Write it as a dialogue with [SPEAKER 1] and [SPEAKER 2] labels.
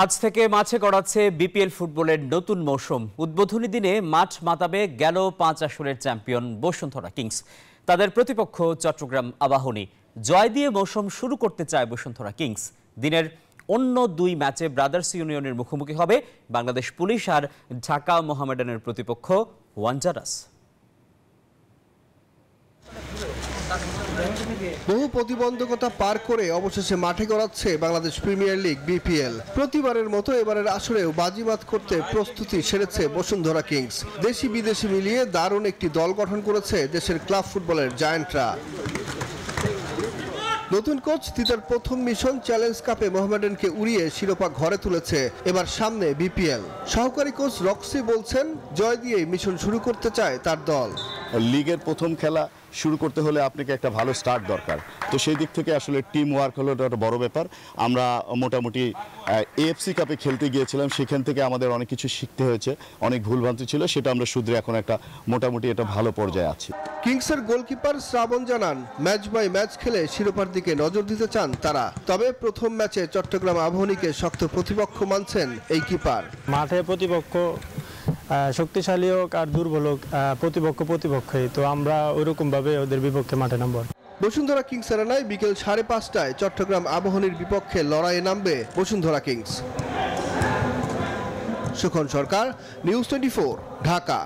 [SPEAKER 1] আজ থেকে মাঠে গড়াচ্ছে বিপিএল ফুটবলের নতুন মৌসুম। উদ্বোধনী দিনে মাঠ মাতাবে গেল 5 আসরের চ্যাম্পিয়ন বসুন্ধরা কিংস। তাদের প্রতিপক্ষ চট্টগ্রাম আবাহনী। জয় দিয়ে মৌসুম শুরু করতে চায় বসুন্ধরা কিংস। দিনের অন্য দুই ম্যাচে ব্রাদার্স ইউনিয়নের মুখোমুখি হবে বাংলাদেশ পুলিশ আর ঢাকা মোহামেডানের প্রতিপক্ষ ওয়ান্ডারার্স।
[SPEAKER 2] বহু প্রতিবন্ধকতা পার করে অবশেষে মাঠে গড়াচ্ছে বাংলাদেশ প্রিমিয়ার লিগ বিপিএল। প্রতিবারের মতো এবারের আসরেও বাজিমাত করতে প্রস্তুতি সেরেছে বসুন্ধরা কিংস। দেশি বিদেশি মিলিয়ে দারুণ একটি দল গঠন করেছে দেশের ক্লাব ফুটবলের জায়ান্টরা। নতুন কোচ তিতার প্রথম মিশন চ্যালেঞ্জ কাপে মোহামেডানকে উড়িয়ে শিরোপা ঘরে তুলেছে। এবার সামনে বিপিএল। সহকারী কোচ রক্সি বলছেন, জয় দিয়ে মিশন শুরু করতে চায় তার দল।
[SPEAKER 3] লিগের প্রথম খেলা শুরু করতে হলে আপনাকে একটা ভালো স্টার্ট দরকার, তো সেই দিক থেকে আসলে টিম ওয়ার্ক হলো একটা বড় ব্যাপার। আমরা মোটামুটি এএফসি কাপে খেলতে গিয়েছিলাম, সেখান থেকে আমাদের অনেক কিছু শিখতে হয়েছে, অনেক ভুলভ্রান্তি ছিল, সেটা আমরা শুধরে এখন একটা মোটামুটি একটা ভালো পর্যায়ে আছি।
[SPEAKER 2] কিংসের গোলকিপার শ্রাবণ জানান, ম্যাচ বাই ম্যাচ খেলে শিরোপার দিকে নজর দিতে চান তারা। তবে প্রথম ম্যাচে চট্টগ্রাম আবাহনীকে শক্ত প্রতিপক্ষ মানছেন এই কিপার।
[SPEAKER 4] মাঠে প্রতিপক্ষ শক্তিশালী হোক আর দুর্বল হোক, প্রতিপক্ষই, তো আমরা ওইরকম ভাবে ওদের বিপক্ষে মাঠে নামব।
[SPEAKER 2] বসুন্ধরা কিংস আরেনায় বিকেল 5:30টায় চট্টগ্রাম আবাহনীর বিপক্ষে লড়াইয়ে নামবে বসুন্ধরা কিংস। সুখন সরকার, নিউজ 24, ঢাকা।